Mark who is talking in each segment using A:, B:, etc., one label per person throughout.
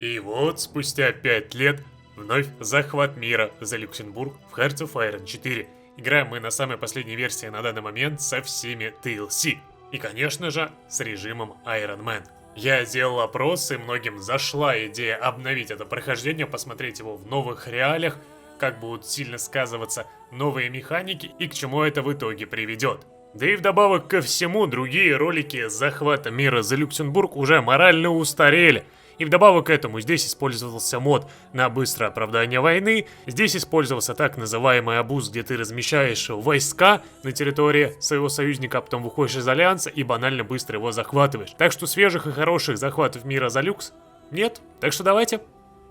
A: И вот, спустя 5 лет, вновь захват мира за Люксембург в Hearts of Iron 4. Играем мы на самой последней версии на данный момент со всеми DLC. И, конечно же, с режимом Iron Man. Я сделал опрос, и многим зашла идея обновить это прохождение, посмотреть его в новых реалиях, как будут сильно сказываться новые механики и к чему это в итоге приведет. Да и вдобавок ко всему, другие ролики захвата мира за Люксембург уже морально устарели. И вдобавок к этому здесь использовался мод на быстрое оправдание войны, здесь использовался так называемый обуз, где ты размещаешь войска на территории своего союзника, а потом выходишь из альянса и банально быстро его захватываешь. Так что свежих и хороших захватов мира за люкс нет, так что давайте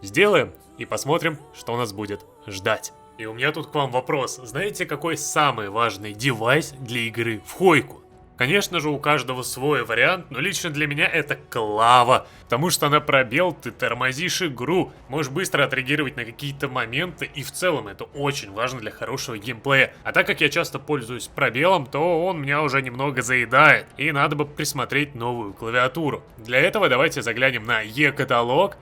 A: сделаем и посмотрим, что нас будет ждать. И у меня тут к вам вопрос. Знаете, какой самый важный девайс для игры в Хойку? Конечно же, у каждого свой вариант, но лично для меня это клава. Потому что на пробел ты тормозишь игру, можешь быстро отреагировать на какие-то моменты, и в целом это очень важно для хорошего геймплея. А так как я часто пользуюсь пробелом, то он меня уже немного заедает, и надо бы присмотреть новую клавиатуру. Для этого давайте заглянем на e-каталог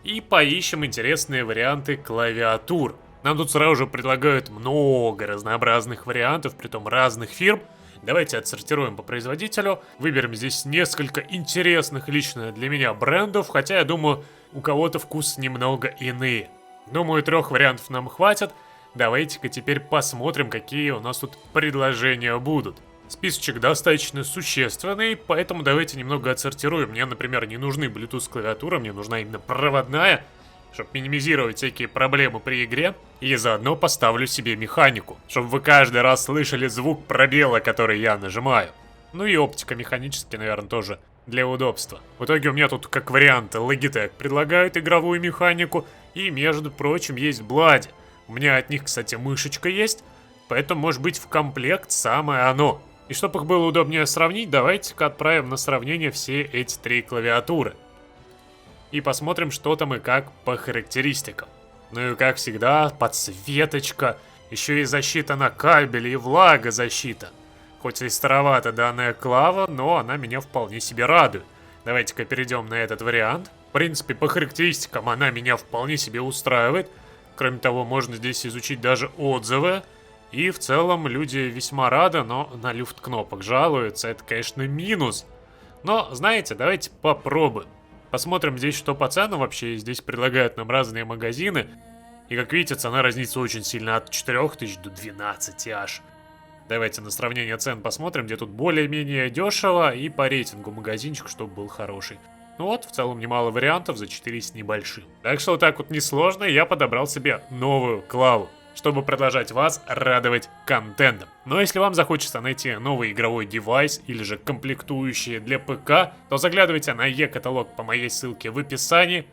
A: и поищем интересные варианты клавиатур. Нам тут сразу же предлагают много разнообразных вариантов, притом разных фирм. Давайте отсортируем по производителю, выберем здесь несколько интересных лично для меня брендов, хотя я думаю, у кого-то вкус немного иные. Думаю, 3 вариантов нам хватит. Давайте-ка теперь посмотрим, какие у нас тут предложения будут. Списочек достаточно существенный, поэтому давайте немного отсортируем. Мне, например, не нужны Bluetooth клавиатура, мне нужна именно проводная, чтобы минимизировать всякие проблемы при игре. И заодно поставлю себе механику, чтобы вы каждый раз слышали звук пробела, который я нажимаю. Ну и оптика механически, наверное, тоже для удобства. В итоге у меня тут как вариант Logitech предлагают игровую механику. И, между прочим, есть Bloody. У меня от них, кстати, мышечка есть, поэтому может быть в комплект самое оно. И чтобы их было удобнее сравнить, давайте-ка отправим на сравнение все эти 3 клавиатуры. И посмотрим, что там и как по характеристикам. Ну и как всегда, подсветочка, еще и защита на кабеле и влагозащита. Хоть и старовата данная клава, но она меня вполне себе радует. Давайте-ка перейдем на этот вариант. В принципе, по характеристикам она меня вполне себе устраивает. Кроме того, можно здесь изучить даже отзывы. И в целом люди весьма рады, но на люфт кнопок жалуются. Это, конечно, минус. Но, знаете, давайте попробуем. Посмотрим здесь, что по ценам вообще. Здесь предлагают нам разные магазины. И как видите, цена разнится очень сильно от 4000 до 12 аж. Давайте на сравнение цен посмотрим, где тут более-менее дешево. И по рейтингу магазинчик, чтобы был хороший. Ну вот, в целом немало вариантов за 4 с небольшим. Так что вот так вот несложно, я подобрал себе новую клаву, чтобы продолжать вас радовать контентом. Но если вам захочется найти новый игровой девайс или же комплектующие для ПК, то заглядывайте на e-каталог по моей ссылке в описании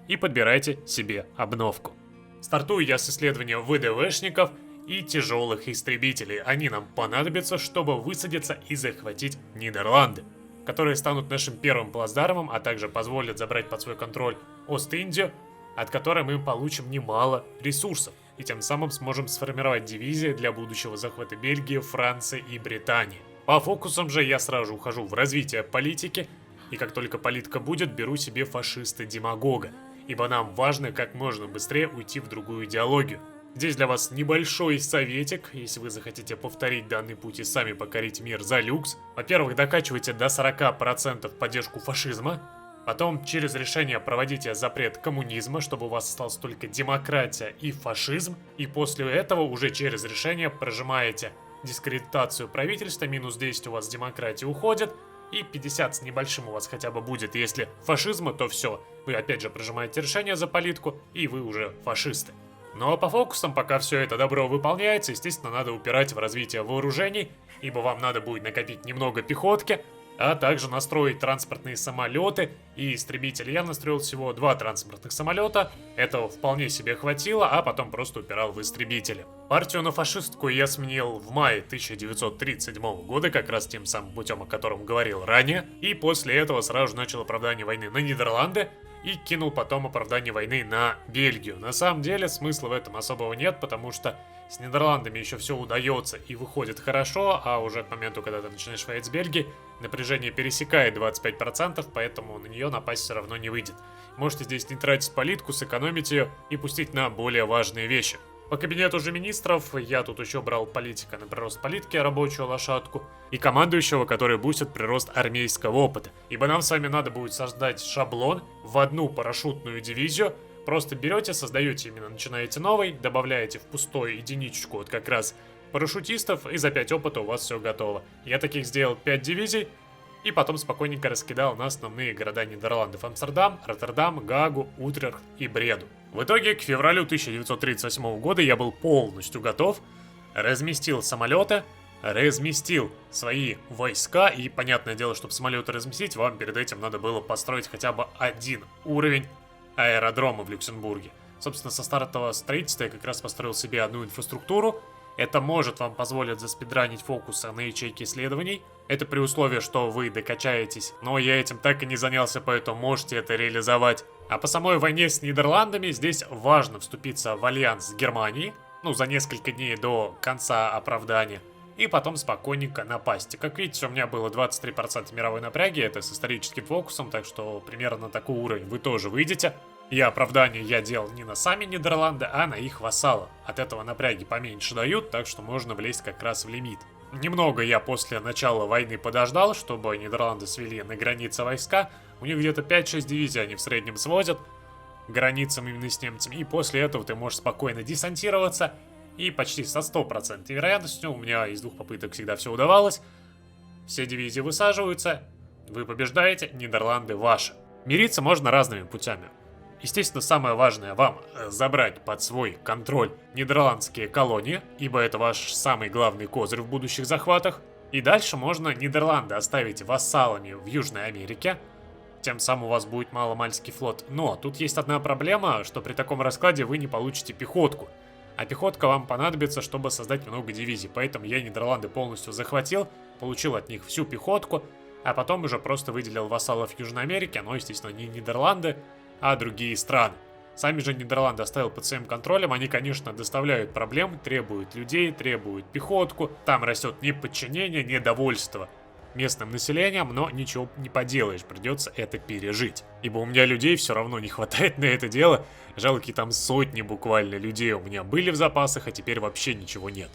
A: и подбирайте себе обновку. Стартую я с исследования ВДВшников и тяжелых истребителей. Они нам понадобятся, чтобы высадиться и захватить Нидерланды, которые станут нашим первым плацдармом, а также позволят забрать под свой контроль Ост-Индию, от которой мы получим немало ресурсов. И тем самым сможем сформировать дивизии для будущего захвата Бельгии, Франции и Британии. По фокусам же я сразу же ухожу в развитие политики, и как только политика будет, беру себе фашиста-демагога, ибо нам важно как можно быстрее уйти в другую идеологию. Здесь для вас небольшой советик, если вы захотите повторить данный путь и сами покорить мир за люкс. Во-первых, докачивайте до 40% поддержку фашизма. Потом через решение проводите запрет коммунизма, чтобы у вас осталась только демократия и фашизм. И после этого уже через решение прожимаете дискредитацию правительства, минус 10 у вас демократия уходит, и 50 с небольшим у вас хотя бы будет. Если фашизма, то все, вы опять же прожимаете решение за политику, и вы уже фашисты. Ну а по фокусам, пока все это добро выполняется, естественно, надо упирать в развитие вооружений, ибо вам надо будет накопить немного пехотки, а также настроить транспортные самолеты и истребители. Я настроил всего 2 транспортных самолета, этого вполне себе хватило, а потом просто упирал в истребители. Партию на фашистскую я сменил в мае 1937 года, как раз тем самым путем, о котором говорил ранее, и после этого сразу же начал оправдание войны на Нидерланды и кинул потом оправдание войны на Бельгию. На самом деле смысла в этом особого нет, потому что с Нидерландами еще все удается и выходит хорошо, а уже к моменту, когда ты начинаешь воевать с Бельгией, напряжение пересекает 25%, поэтому на нее напасть все равно не выйдет. Можете здесь не тратить политику, сэкономить ее и пустить на более важные вещи. По кабинету же министров я тут еще брал политика на прирост политики, рабочую лошадку, и командующего, который бустит прирост армейского опыта. Ибо нам с вами надо будет создать шаблон в одну парашютную дивизию. Просто берете, создаете именно, начинаете новый, добавляете в пустой единичку вот как раз парашютистов, и за 5 опыта у вас все готово. Я таких сделал 5 дивизий, и потом спокойненько раскидал на основные города Нидерландов: Амстердам, Роттердам, Гаагу, Утрехт и Бреду. В итоге к февралю 1938 года я был полностью готов, разместил самолеты, разместил свои войска, и понятное дело, чтобы самолеты разместить, вам перед этим надо было построить хотя бы один уровень аэродрома в Люксембурге. Собственно, со стартового строительства я как раз построил себе одну инфраструктуру. Это может вам позволить заспидранить фокусы на ячейки исследований. Это при условии, что вы докачаетесь. Но я этим так и не занялся, поэтому можете это реализовать. А по самой войне с Нидерландами здесь важно вступиться в альянс с Германией. За несколько дней до конца оправдания. И потом спокойненько напасть. Как видите, у меня было 23% мировой напряги, это с историческим фокусом, так что примерно на такой уровень вы тоже выйдете. И оправдание я делал не на сами Нидерланды, а на их вассала. От этого напряги поменьше дают, так что можно влезть как раз в лимит. Немного я после начала войны подождал, чтобы Нидерланды свели на границе войска. У них где-то 5-6 дивизий они в среднем сводят границам именно с немцами. И после этого ты можешь спокойно десантироваться. И почти со 100% вероятностью, у меня из 2 попыток всегда все удавалось, все дивизии высаживаются, вы побеждаете, Нидерланды ваши. Мириться можно разными путями. Естественно, самое важное вам забрать под свой контроль нидерландские колонии, ибо это ваш самый главный козырь в будущих захватах. И дальше можно Нидерланды оставить вассалами в Южной Америке, тем самым у вас будет маломальский флот. Но тут есть одна проблема, что при таком раскладе вы не получите пехотку. А пехотка вам понадобится, чтобы создать много дивизий. Поэтому я Нидерланды полностью захватил, получил от них всю пехотку, а потом уже просто выделил вассалов Южной Америки, но, естественно, не Нидерланды, а другие страны. Сами же Нидерланды оставил под своим контролем, они, конечно, доставляют проблем, требуют людей, требуют пехотку, там растет неподчинение, недовольство местным населением, но ничего не поделаешь, придется это пережить. Ибо у меня людей все равно не хватает на это дело, жалкие там сотни буквально людей у меня были в запасах, а теперь вообще ничего нет.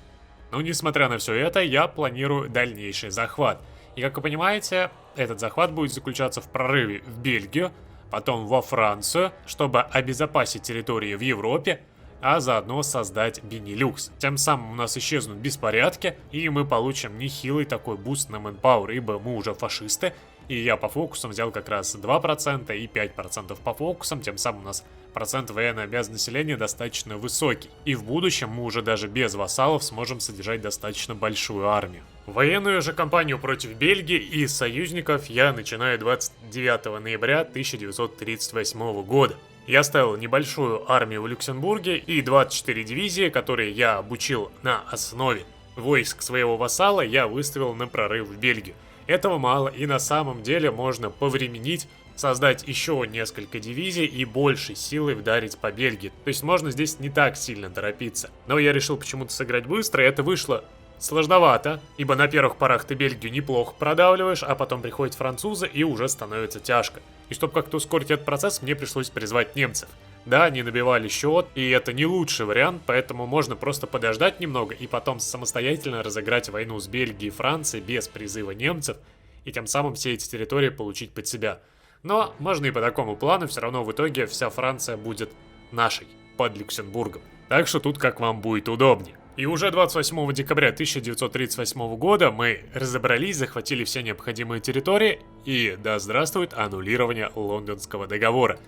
A: Но несмотря на все это, я планирую дальнейший захват. И как вы понимаете, этот захват будет заключаться в прорыве в Бельгию, потом во Францию, чтобы обезопасить территории в Европе, а заодно создать Бенилюкс. Тем самым у нас исчезнут беспорядки, и мы получим нехилый такой буст на мэнпауэр, ибо мы уже фашисты, и я по фокусам взял как раз 2% и 5% по фокусам, тем самым у нас процент военной обязанности населения достаточно высокий. И в будущем мы уже даже без вассалов сможем содержать достаточно большую армию. Военную же кампанию против Бельгии и союзников я начинаю 29 ноября 1938 года. Я оставил небольшую армию в Люксембурге и 24 дивизии, которые я обучил на основе войск своего вассала, я выставил на прорыв в Бельгию. Этого мало, и на самом деле можно повременить, создать еще несколько дивизий и большей силой вдарить по Бельгии. То есть можно здесь не так сильно торопиться. Но я решил почему-то сыграть быстро, и это вышло сложновато, ибо на первых порах ты Бельгию неплохо продавливаешь, а потом приходят французы и уже становится тяжко. И чтобы как-то ускорить этот процесс, мне пришлось призвать немцев. Да, они набивали счет, и это не лучший вариант, поэтому можно просто подождать немного и потом самостоятельно разыграть войну с Бельгией и Францией без призыва немцев, и тем самым все эти территории получить под себя. Но можно и по такому плану, все равно в итоге вся Франция будет нашей, под Люксембургом. Так что тут как вам будет удобнее. И уже 28 декабря 1938 года мы разобрались, захватили все необходимые территории, и да здравствует аннулирование Лондонского договора.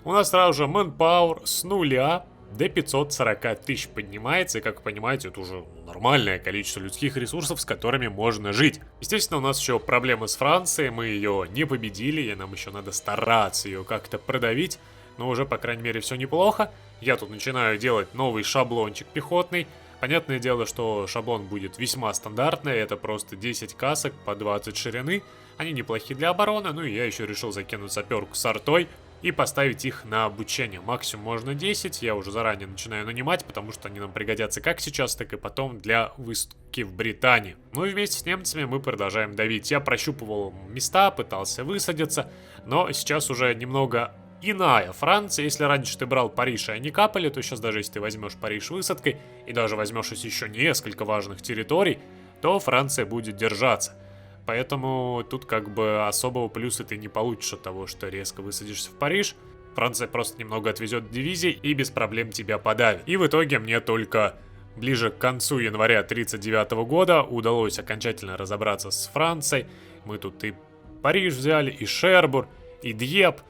A: У нас сразу же manpower с нуля до 540 тысяч поднимается, и, как вы понимаете, это уже нормальное количество людских ресурсов, с которыми можно жить. Естественно, у нас еще проблемы с Францией, мы ее не победили, и нам еще надо стараться ее как-то продавить, но уже, по крайней мере, все неплохо. Я тут начинаю делать новый шаблончик пехотный. Понятное дело, что шаблон будет весьма стандартный, это просто 10 касок по 20 ширины. Они неплохие для обороны, ну и я еще решил закинуть саперку с артой, и поставить их на обучение. Максимум можно 10, я уже заранее начинаю нанимать, потому что они нам пригодятся как сейчас, так и потом для высадки в Британии. Ну и вместе с немцами мы продолжаем давить. Я прощупывал места, пытался высадиться, но сейчас уже немного иная Франция. Если раньше ты брал Париж, и они капали, то сейчас даже если ты возьмешь Париж высадкой и даже возьмешь еще несколько важных территорий, то Франция будет держаться. Поэтому тут как бы особого плюса ты не получишь от того, что резко высадишься в Париж. Франция просто немного отвезет дивизий и без проблем тебя подавит. И в итоге мне только ближе к концу января 1939 года удалось окончательно разобраться с Францией. Мы тут и Париж взяли, и Шербур, и Дьеп.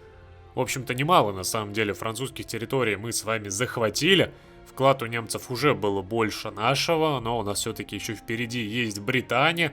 A: В общем-то, немало на самом деле французских территорий мы с вами захватили. Вклад у немцев уже было больше нашего, но у нас все-таки еще впереди есть Британия.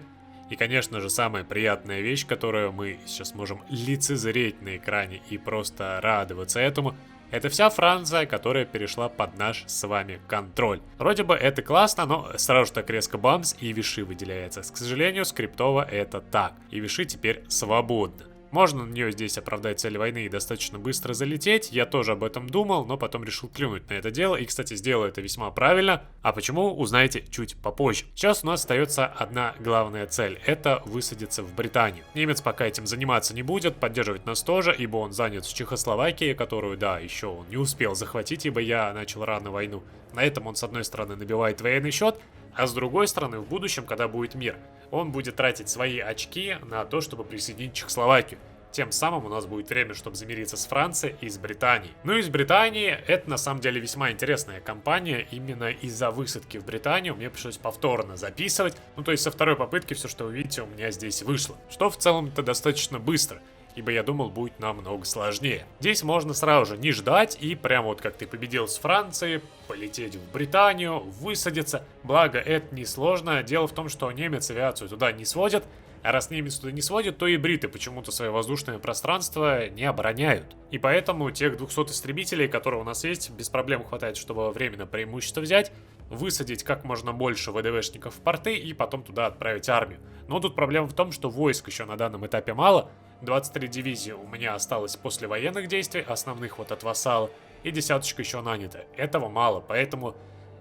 A: И, конечно же, самая приятная вещь, которую мы сейчас можем лицезреть на экране и просто радоваться этому, это вся Франция, которая перешла под наш с вами контроль. Вроде бы это классно, но сразу же так резко бамс и Виши выделяется. К сожалению, скриптово это так. И Виши теперь свободна. Можно на нее здесь оправдать цель войны и достаточно быстро залететь. Я тоже об этом думал, но потом решил клюнуть на это дело. И, кстати, сделал это весьма правильно. А почему, узнаете чуть попозже. Сейчас у нас остается одна главная цель. Это высадиться в Британию. Немец пока этим заниматься не будет, поддерживать нас тоже, ибо он занят с Чехословакией, которую, да, еще он не успел захватить, ибо я начал рано войну. На этом он, с одной стороны, набивает военный счет, а с другой стороны, в будущем, когда будет мир, он будет тратить свои очки на то, чтобы присоединить Чехословакию. Тем самым у нас будет время, чтобы замириться с Францией и с Британией. Ну и с Британией это на самом деле весьма интересная кампания. Именно из-за высадки в Британию мне пришлось повторно записывать. Ну то есть со второй попытки все, что вы видите, у меня здесь вышло. Что в целом-то достаточно быстро. Ибо я думал, будет намного сложнее. Здесь можно сразу же не ждать и прямо вот как ты победил с Францией, полететь в Британию, высадиться. Благо, это несложно. Дело в том, что немец авиацию туда не сводит, а раз немец туда не сводит, то и бриты почему-то свое воздушное пространство не обороняют. И поэтому тех 200 истребителей, которые у нас есть, без проблем хватает, чтобы временно преимущество взять, высадить как можно больше ВДВшников в порты и потом туда отправить армию. Но тут проблема в том, что войск еще на данном этапе мало. 23 дивизии у меня осталось после военных действий, основных вот от вассала, и десяточка еще нанята. Этого мало, поэтому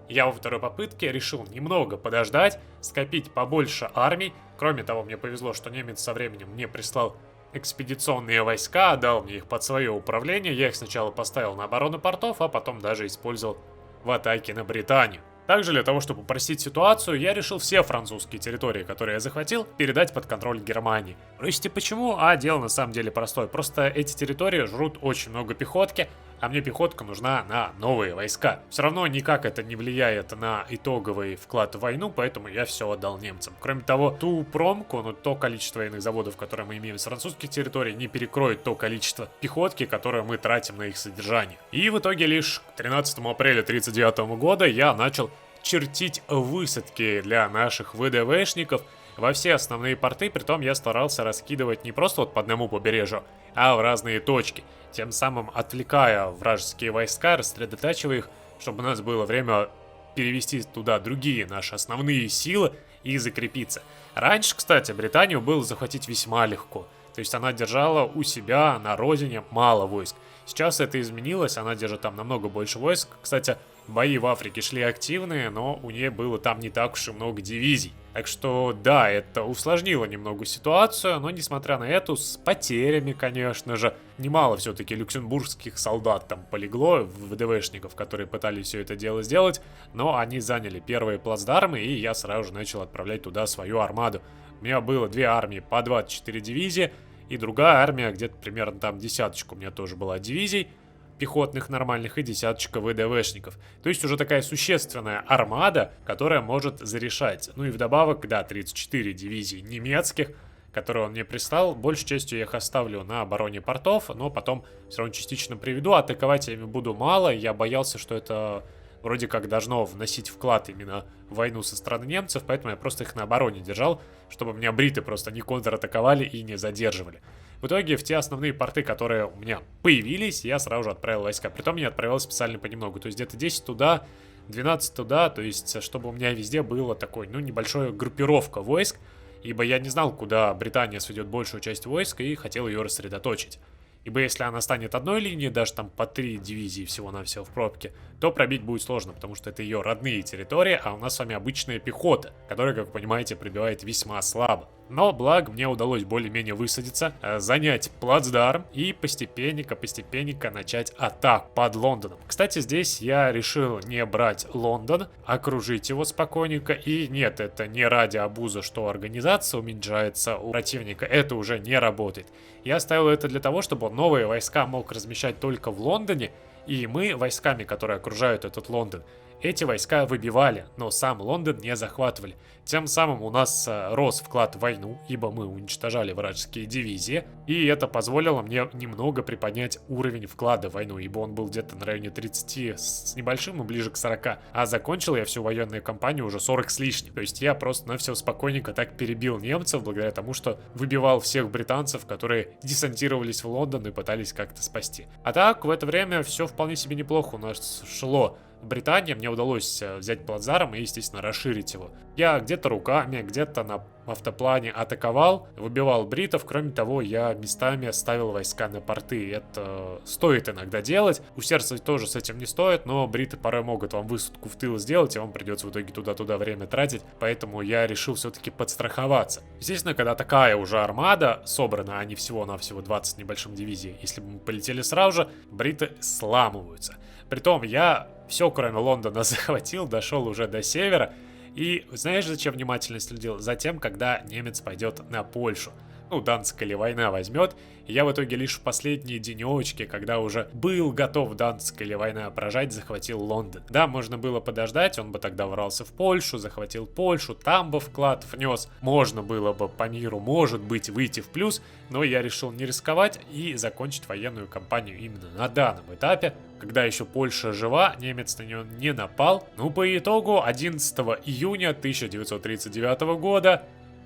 A: я во второй попытке решил немного подождать, скопить побольше армий. Кроме того, мне повезло, что немец со временем мне прислал экспедиционные войска, отдал мне их под свое управление. Я их сначала поставил на оборону портов, а потом даже использовал в атаке на Британию. Также для того, чтобы упростить ситуацию, я решил все французские территории, которые я захватил, передать под контроль Германии. Спросите, почему? А дело на самом деле простое. Просто эти территории жрут очень много пехотки, а мне пехотка нужна на новые войска. Все равно никак это не влияет на итоговый вклад в войну, поэтому я все отдал немцам. Кроме того, ту промку, ну то количество военных заводов, которые мы имеем с французских территорий, не перекроет то количество пехотки, которое мы тратим на их содержание. И в итоге лишь к 13 апреля 1939 года я начал чертить высадки для наших ВДВшников во все основные порты, притом я старался раскидывать не просто вот по одному побережью, а в разные точки, тем самым отвлекая вражеские войска, рассредотачивая их, чтобы у нас было время перевести туда другие наши основные силы и закрепиться. Раньше, кстати, Британию было захватить весьма легко, то есть она держала у себя на родине мало войск. Сейчас это изменилось, она держит там намного больше войск. Кстати, бои в Африке шли активные, но у нее было там не так уж и много дивизий. Так что, да, это усложнило немного ситуацию, но несмотря на это, с потерями, конечно же, немало все-таки люксембургских солдат там полегло, ВДВшников, которые пытались все это дело сделать, но они заняли первые плацдармы, и я сразу же начал отправлять туда свою армаду. У меня было две армии по 24 дивизии, и другая армия, где-то примерно там десяточка у меня тоже была дивизий пехотных нормальных и десяточка ВДВшников. То есть уже такая существенная армада, которая может зарешать. Ну и вдобавок, да, 34 дивизии немецких, которые он мне прислал. Большей частью я их оставлю на обороне портов, но потом все равно частично приведу. Атаковать я ими буду мало, я боялся, что это вроде как должно вносить вклад именно в войну со стороны немцев, поэтому я просто их на обороне держал, чтобы меня бриты просто не контратаковали и не задерживали. В итоге в те основные порты, которые у меня появились, я сразу же отправил войска. Притом я отправил специально понемногу, то есть где-то 10 туда, 12 туда, то есть чтобы у меня везде было такой, ну, небольшая группировка войск, ибо я не знал, куда Британия сведет большую часть войск и хотел ее рассредоточить. Ибо если она станет одной линией, даже там по 3 дивизии всего-навсего в пробке, то пробить будет сложно, потому что это ее родные территории, а у нас с вами обычная пехота, которая, как вы понимаете, пробивает весьма слабо. Но благо мне удалось более-менее высадиться, занять плацдарм и постепенненько начать атаку под Лондоном. Кстати, здесь я решил не брать Лондон, окружить его спокойненько. И нет, это не ради обуза, что организация уменьшается у противника, это уже не работает. Я оставил это для того, чтобы он новые войска мог размещать только в Лондоне, и мы войсками, которые окружают этот Лондон, эти войска выбивали, но сам Лондон не захватывали. Тем самым у нас рос вклад в войну, ибо мы уничтожали вражеские дивизии, и это позволило мне немного приподнять уровень вклада в войну, ибо он был где-то на районе 30 с небольшим и ближе к 40, а закончил я всю военную кампанию уже 40 с лишним. То есть я просто на все спокойненько так перебил немцев, благодаря тому, что выбивал всех британцев, которые десантировались в Лондон и пытались как-то спасти. А так, в это время все вполне себе неплохо у нас шло. Британия, мне удалось взять плацдарм и, естественно, расширить его. Я где-то руками, где-то на автоплане атаковал, выбивал бритов. Кроме того, я местами ставил войска на порты. Это стоит иногда делать. Усердствовать тоже с этим не стоит, но бриты порой могут вам высадку в тыл сделать, и вам придется в итоге туда-туда время тратить. Поэтому я решил все-таки подстраховаться. Естественно, когда такая уже армада собрана, а не всего-навсего 20 небольшим дивизий, если бы мы полетели сразу же, бриты сламываются. Притом я все, кроме Лондона, захватил, дошел уже до севера. И знаешь, зачем внимательно следил? Затем, когда немец пойдет на Польшу. Ну, Данская ли война возьмет. И я в итоге лишь в последние денечки, когда уже был готов Данская ли война поражать, захватил Лондон. Да, можно было подождать, он бы тогда ворвался в Польшу, захватил Польшу, там бы вклад внес. Можно было бы по миру, может быть, выйти в плюс, но я решил не рисковать и закончить военную кампанию именно на данном этапе. Когда еще Польша жива, немец на нее не напал. Ну, по итогу, 11 июня 1939 года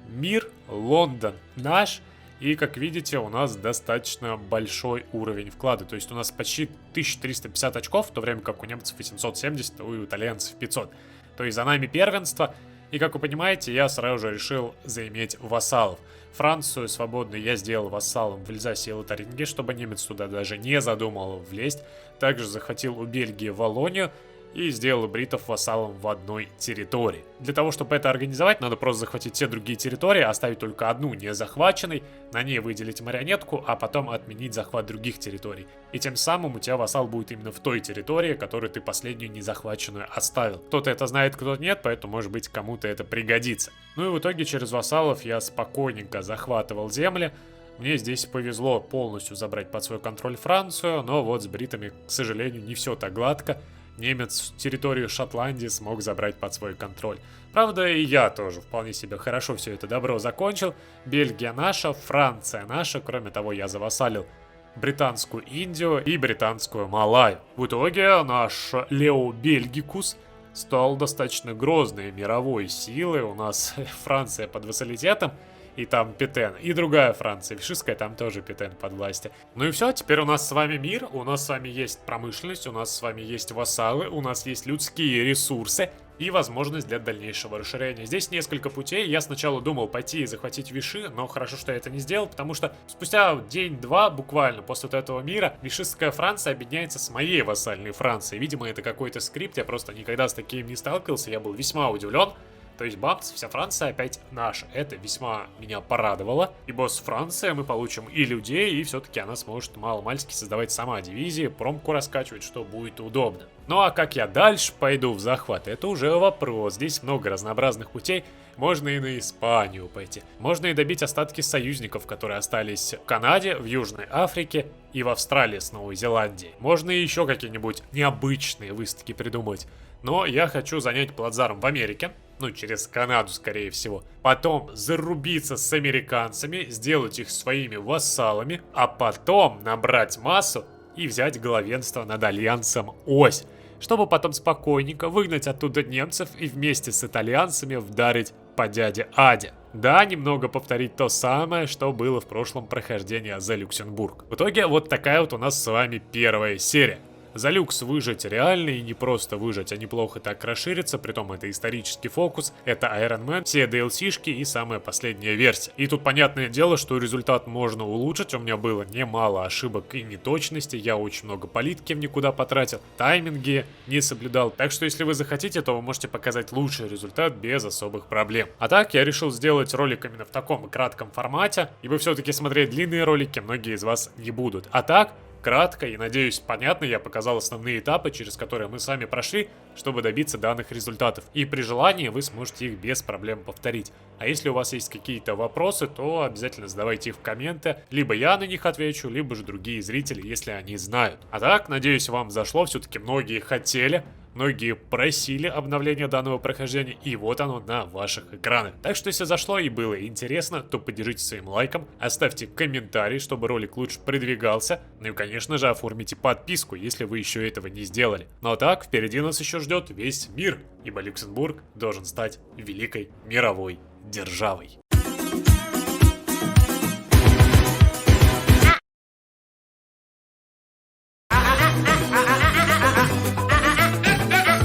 A: мир, Лондон наш. И, как видите, у нас достаточно большой уровень вклада. То есть у нас почти 1350 очков, в то время как у немцев 870, у итальянцев 500. То есть за нами первенство. И, как вы понимаете, я сразу же решил заиметь вассалов. Францию свободную я сделал вассалом в Эльзасе и Лотарингии, чтобы немец туда даже не задумал влезть. Также захватил у Бельгии Валлонию и сделал бритов вассалом в одной территории. Для того, чтобы это организовать, надо просто захватить все другие территории, оставить только одну не захваченной, на ней выделить марионетку, а потом отменить захват других территорий. И тем самым у тебя вассал будет именно в той территории, которую ты последнюю незахваченную оставил. Кто-то это знает, кто-то нет, поэтому, может быть, кому-то это пригодится. Ну и в итоге через вассалов я спокойненько захватывал земли. Мне здесь повезло полностью забрать под свой контроль Францию, но вот с бритами, к сожалению, не все так гладко. Немец территорию Шотландии смог забрать под свой контроль. Правда, и я тоже вполне себе хорошо все это добро закончил. Бельгия наша, Франция наша. Кроме того, я завассалил британскую Индию и британскую Малайю. В итоге наш Лео Бельгикус стал достаточно грозной мировой силой. У нас Франция под вассалитетом. И там Петен, и другая Франция, Вишистская, там тоже Петен под властью. Ну и все, теперь у нас с вами мир, у нас с вами есть промышленность, у нас с вами есть вассалы, у нас есть людские ресурсы и возможность для дальнейшего расширения. Здесь несколько путей. Я сначала думал пойти и захватить Виши, но хорошо, что я это не сделал, потому что спустя день-два буквально после вот этого мира Вишистская Франция объединяется с моей вассальной Францией. Видимо, это какой-то скрипт, я просто никогда с таким не сталкивался, я был весьма удивлен. То есть бамц, вся Франция опять наша. Это весьма меня порадовало, ибо с Францией мы получим и людей, и все-таки она сможет мало-мальски создавать сама дивизии, промку раскачивать, что будет удобно. Ну а как я дальше пойду в захват, это уже вопрос. Здесь много разнообразных путей. Можно и на Испанию пойти. Можно и добить остатки союзников, которые остались в Канаде, в Южной Африке и в Австралии с Новой Зеландией. Можно и еще какие-нибудь необычные выставки придумать. Но я хочу занять плацдарм в Америке. Ну, через Канаду, скорее всего. Потом зарубиться с американцами, сделать их своими вассалами, а потом набрать массу и взять главенство над альянсом Ось, чтобы потом спокойненько выгнать оттуда немцев и вместе с итальянцами вдарить по дяде Аде. Да, немного повторить то самое, что было в прошлом прохождении за Люксембург. В итоге вот такая вот у нас с вами первая серия. За люкс выжить реально и не просто выжить, а неплохо так расшириться, притом это исторический фокус, это Iron Man, все DLC-шки и самая последняя версия. И тут понятное дело, что результат можно улучшить, у меня было немало ошибок и неточностей, я очень много политики в никуда потратил, тайминги не соблюдал, так что если вы захотите, то вы можете показать лучший результат без особых проблем. А так я решил сделать ролик именно в таком кратком формате, ибо все-таки смотреть длинные ролики многие из вас не будут. А так, кратко и, надеюсь, понятно, я показал основные этапы, через которые мы с вами прошли, чтобы добиться данных результатов. И при желании вы сможете их без проблем повторить. А если у вас есть какие-то вопросы, то обязательно задавайте их в комменты. Либо я на них отвечу, либо же другие зрители, если они знают. А так, надеюсь, вам зашло. Все-таки многие хотели. Многие просили обновления данного прохождения, и вот оно на ваших экранах. Так что, если зашло и было интересно, то поддержите своим лайком, оставьте комментарий, чтобы ролик лучше продвигался, ну и, конечно же, оформите подписку, если вы еще этого не сделали. Ну а так, впереди нас еще ждет весь мир, ибо Люксембург должен стать великой мировой державой.